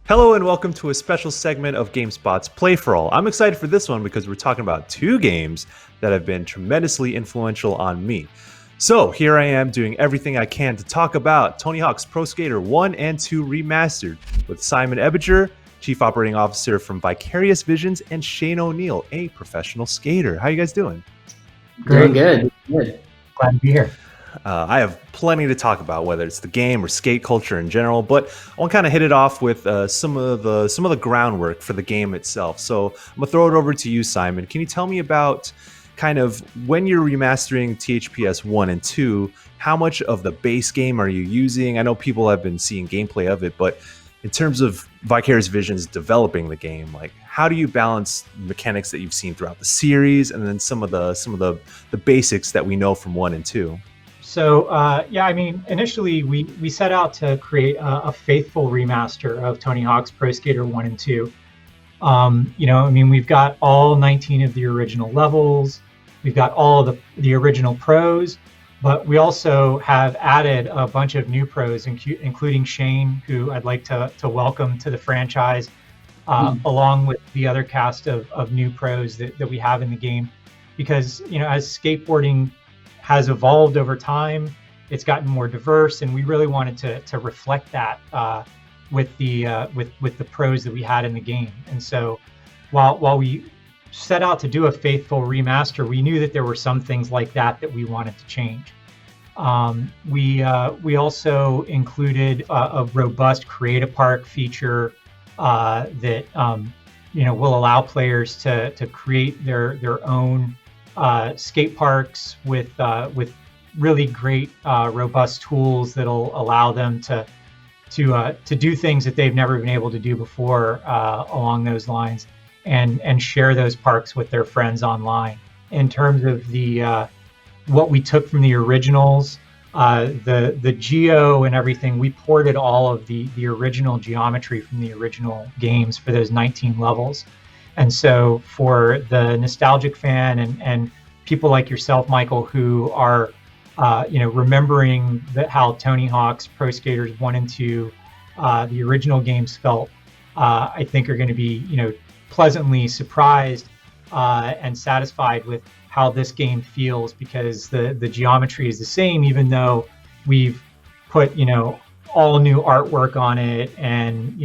Hello and welcome to a special segment of GameSpot's Play for All. I'm excited for this one because we're talking about two games that have been tremendously influential on me. So here I am doing everything I can to talk about Tony Hawk's Pro Skater 1 and 2 Remastered with Simon Ebinger, Chief Operating Officer from Vicarious Visions, and Shane O'Neill, a professional skater. How you guys doing? Doing good. Good. Glad to be here. I have plenty to talk about, whether it's the game or skate culture in general. But I want to kind of hit it off with some of the groundwork for the game itself. So I'm gonna throw it over to you, Simon. Can you tell me about kind of when you're remastering THPS 1 and 2? How much of the base game are you using? I know people have been seeing gameplay of it, but in terms of Vicarious Visions developing the game, like how do you balance mechanics that you've seen throughout the series, and then some of the basics that we know from 1 and 2? So, initially we set out to create a faithful remaster of Tony Hawk's Pro Skater 1 and 2. We've got all 19 of the original levels. We've got all of the original pros, but we also have added a bunch of new pros, including Shane, who I'd like to welcome to the franchise, along with the other cast of new pros that we have in the game. Because, as skateboarding has evolved over time, it's gotten more diverse, and we really wanted to reflect that with the pros that we had in the game. And so while we set out to do a faithful remaster, we knew that there were some things like that we wanted to change. We also included a robust Create-A-Park feature that will allow players to create their own skate parks with really great robust tools that'll allow them to do things that they've never been able to do before along those lines, and share those parks with their friends online. In terms of the what we took from the originals, the geo and everything, we ported all of the original geometry from the original games for those 19 levels. And so for the nostalgic fan and people like yourself, Michael, who are remembering how Tony Hawk's Pro Skaters 1 and 2, the original games felt, I think are going to be pleasantly surprised and satisfied with how this game feels, because the geometry is the same, even though we've put all new artwork on it, and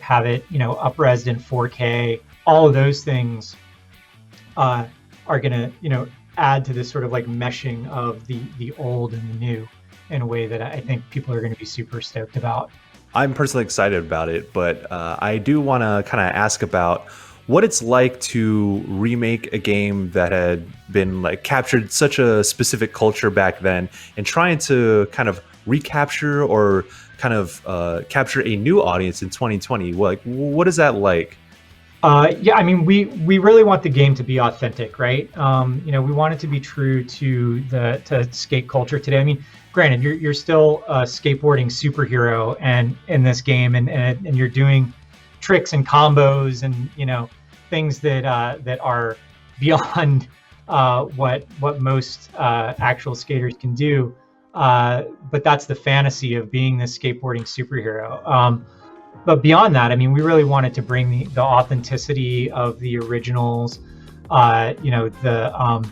have it up-resed in 4K. All of those things are going to add to this sort of like meshing of the old and the new in a way that I think people are going to be super stoked about. I'm personally excited about it, but I do want to kind of ask about what it's like to remake a game that had been like captured such a specific culture back then, and trying to kind of recapture or kind of capture a new audience in 2020. Like, what is that like? We really want the game to be authentic, right? We want it to be true to skate culture today. I mean, granted, you're still a skateboarding superhero and in this game, and you're doing tricks and combos and things that are beyond what most actual skaters can do. But that's the fantasy of being this skateboarding superhero. But beyond that, I mean, we really wanted to bring the authenticity of the originals, the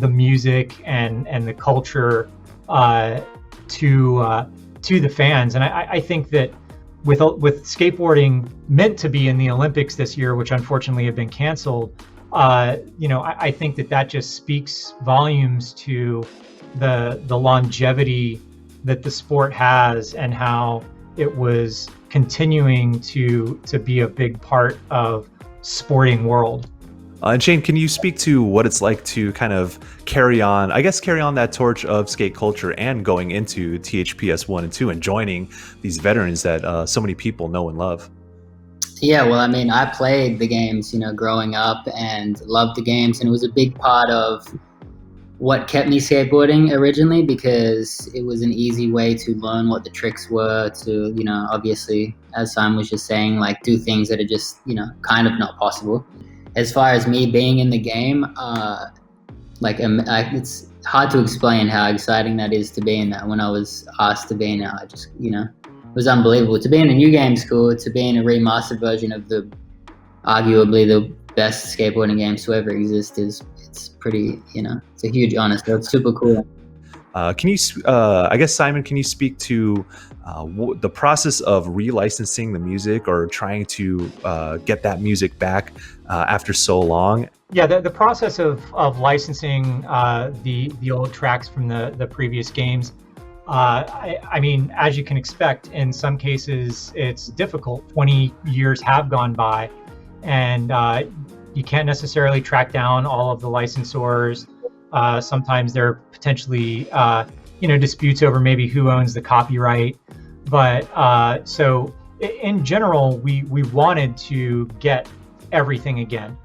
music and the culture to the fans. And I think that with skateboarding meant to be in the Olympics this year, which unfortunately have been canceled, I think that just speaks volumes to the longevity that the sport has, and how it was continuing to be a big part of sporting world. And Shane, can you speak to what it's like to kind of carry on that torch of skate culture and going into THPS 1 and 2 and joining these veterans that so many people know and love? Yeah, well, I mean, I played the games, growing up, and loved the games, and it was a big part of what kept me skateboarding originally, because it was an easy way to learn what the tricks were, to obviously, as Simon was just saying, like, do things that are just kind of not possible. As far as me being in the game, it's hard to explain how exciting that is to be in that. When I was asked to be in it, I just was unbelievable. To be in a new game's cool. To be in a remastered version of the arguably the best skateboarding games to ever exist it's pretty, it's a huge honor. So it's super cool. I guess, Simon, can you speak to the process of relicensing the music or trying to get that music back after so long? Yeah, the process of licensing the old tracks from the previous games, I mean, as you can expect, in some cases it's difficult. 20 years have gone by, and you can't necessarily track down all of the licensors. Sometimes there are potentially disputes over maybe who owns the copyright. But so in general, we wanted to get everything again.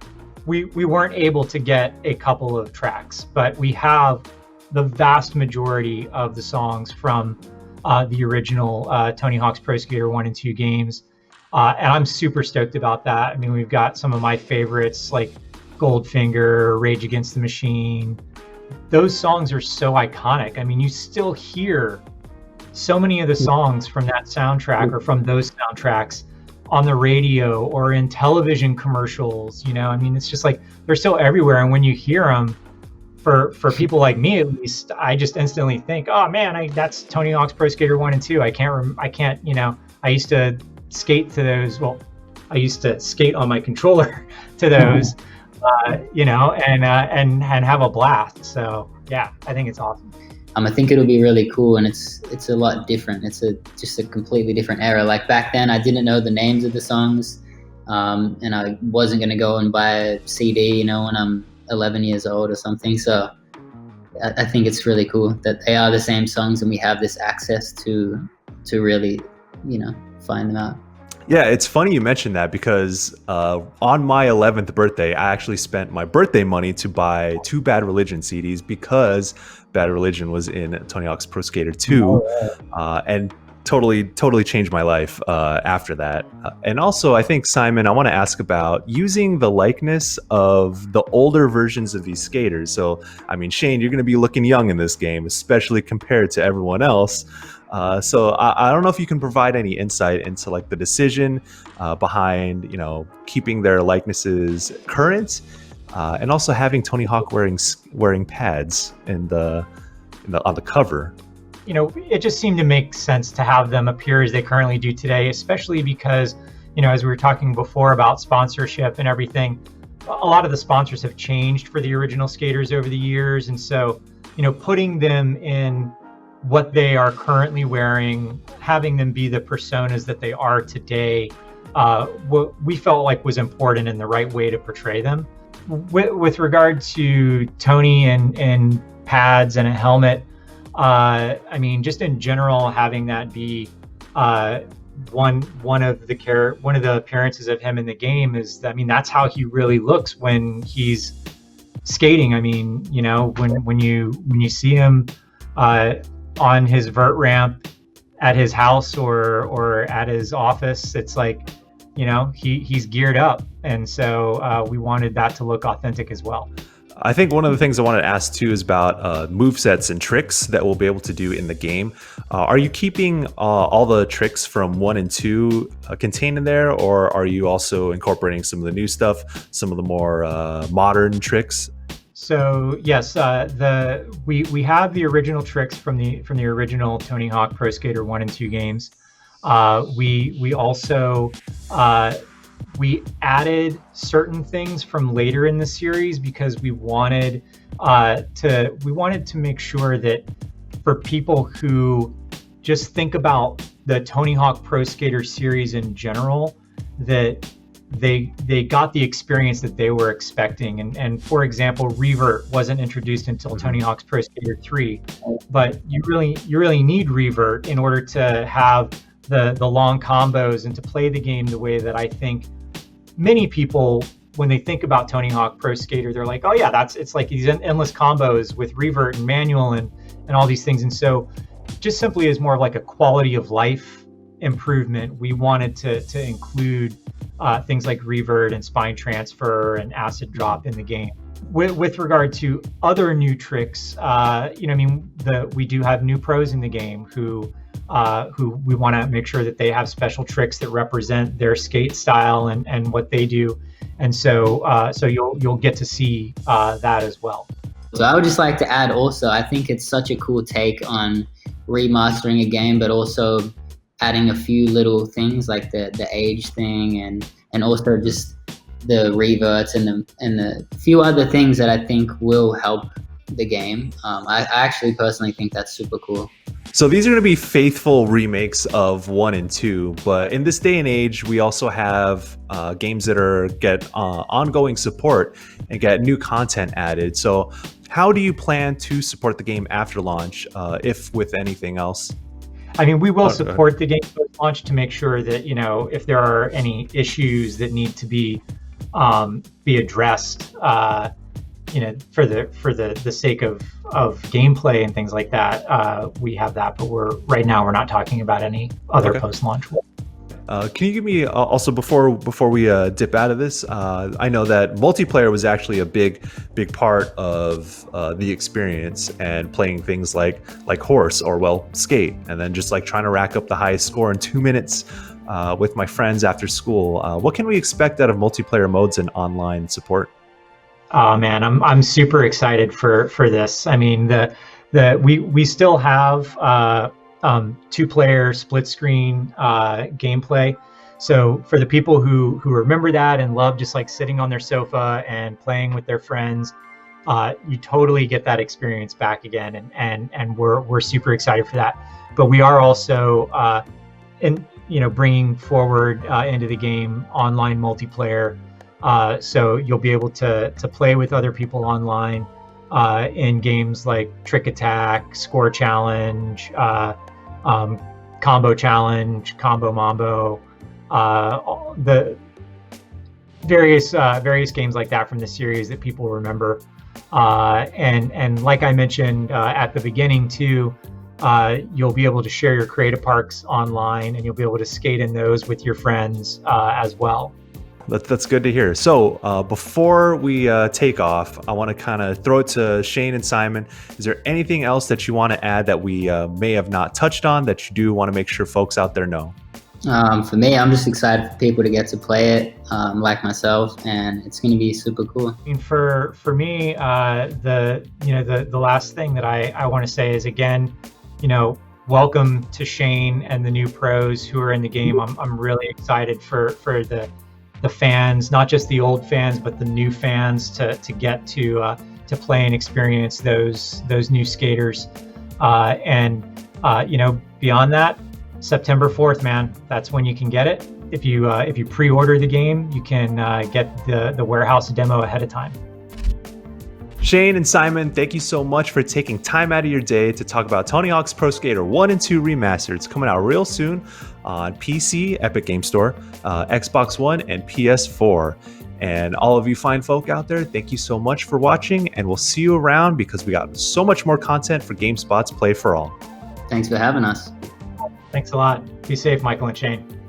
We weren't able to get a couple of tracks, but we have the vast majority of the songs from the original Tony Hawk's Pro Skater 1 and 2 games. And I'm super stoked about that. I mean, we've got some of my favorites like Goldfinger, Rage Against the Machine. Those songs are so iconic. I mean, you still hear so many of the songs from that soundtrack or from those soundtracks on the radio or in television commercials. I mean, it's just like they're still everywhere. And when you hear them, for people like me at least, I just instantly think, oh man, that's Tony Hawk's Pro Skater 1 and 2. I can't, I used to skate to those. Well, I used to skate on my controller to those, and have a blast. So yeah, I think it's awesome. I think it'll be really cool, and it's a lot different. It's just a completely different era. Like back then, I didn't know the names of the songs, and I wasn't gonna go and buy a CD, when I'm 11 years old or something. So I think it's really cool that they are the same songs, and we have this access to really, find them out. Yeah, it's funny you mentioned that because on my 11th birthday, I actually spent my birthday money to buy 2 Bad Religion CDs because Bad Religion was in Tony Hawk's Pro Skater 2, and totally changed my life after that. And also, I think, Simon, I want to ask about using the likeness of the older versions of these skaters. So, I mean, Shane, you're going to be looking young in this game, especially compared to everyone else. So I don't know if you can provide any insight into like the decision behind, keeping their likenesses current, and also having Tony Hawk wearing pads on the cover. It just seemed to make sense to have them appear as they currently do today, especially because, as we were talking before about sponsorship and everything, a lot of the sponsors have changed for the original skaters over the years. And so, putting them in what they are currently wearing, having them be the personas that they are today, what we felt like was important and the right way to portray them. With regard to Tony and pads and a helmet, I mean, just in general, having that be one of the appearances of him in the game is, I mean, that's how he really looks when he's skating. I mean, when you see him on his vert ramp at his house or at his office, it's like, he's geared up. And so we wanted that to look authentic as well. I think one of the things I wanted to ask too is about movesets and tricks that we'll be able to do in the game. Are you keeping all the tricks from 1 and 2 contained in there, or are you also incorporating some of the new stuff, some of the more modern tricks? So yes, we have the original tricks from the original Tony Hawk Pro Skater 1 and 2 games. We also we added certain things from later in the series because we wanted to make sure that for people who just think about the Tony Hawk Pro Skater series in general, that they got the experience that they were expecting. And for example, revert wasn't introduced until Tony Hawk's Pro Skater 3, but you really need revert in order to have the long combos and to play the game the way that I think many people, when they think about Tony Hawk Pro Skater, they're like, oh yeah, it's like these endless combos with revert and manual and all these things. And so just simply as more of like a quality of life improvement, we wanted to include things like revert and spine transfer and acid drop in the game. with regard to other new tricks, we do have new pros in the game who we want to make sure that they have special tricks that represent their skate style and what they do, and so you'll get to see that as well. So I would just like to add also, I think it's such a cool take on remastering a game, but also adding a few little things like the age thing and also just the reverts and the few other things that I think will help the game. I actually personally think that's super cool. So these are going to be faithful remakes of 1 and 2, but in this day and age, we also have games that get ongoing support and get new content added. So how do you plan to support the game after launch, if with anything else? I mean, we will support the game post-launch to make sure that, if there are any issues that need to be addressed, for the sake of gameplay and things like that, we have that. But right now we're not talking about any other post-launch. Can you give me also before we dip out of this? I know that multiplayer was actually a big part of the experience, and playing things like horse or skate, and then just like trying to rack up the highest score in 2 minutes with my friends after school. What can we expect out of multiplayer modes and online support? Oh man, I'm super excited for this. I mean, we still have 2-player split screen gameplay. So for the people who remember that and love just like sitting on their sofa and playing with their friends, you totally get that experience back again, and we're super excited for that. But we are also bringing forward into the game online multiplayer. So you'll be able to play with other people online in games like Trick Attack, Score Challenge, Combo Challenge, Combo Mambo, the various games like that from the series that people remember. And like I mentioned at the beginning too, you'll be able to share your creative parks online, and you'll be able to skate in those with your friends as well. That's good to hear. So before we take off, I want to kind of throw it to Shane and Simon. Is there anything else that you want to add that we may have not touched on that you do want to make sure folks out there know? For me, I'm just excited for people to get to play it, like myself, and it's going to be super cool. I mean, for me, the last thing that I want to say is, again, welcome to Shane and the new pros who are in the game. I'm really excited for the fans, not just the old fans, but the new fans to get to play and experience those new skaters. And beyond that, September 4th, man, that's when you can get it. If you pre-order the game, you can get the warehouse demo ahead of time. Shane and Simon, thank you so much for taking time out of your day to talk about Tony Hawk's Pro Skater 1 and 2 Remastered. It's coming out real soon on PC, Epic Game Store, Xbox One, and PS4. And all of you fine folk out there, thank you so much for watching, and we'll see you around because we got so much more content for GameSpot's Play for All. Thanks for having us. Thanks a lot. Be safe, Michael and Shane.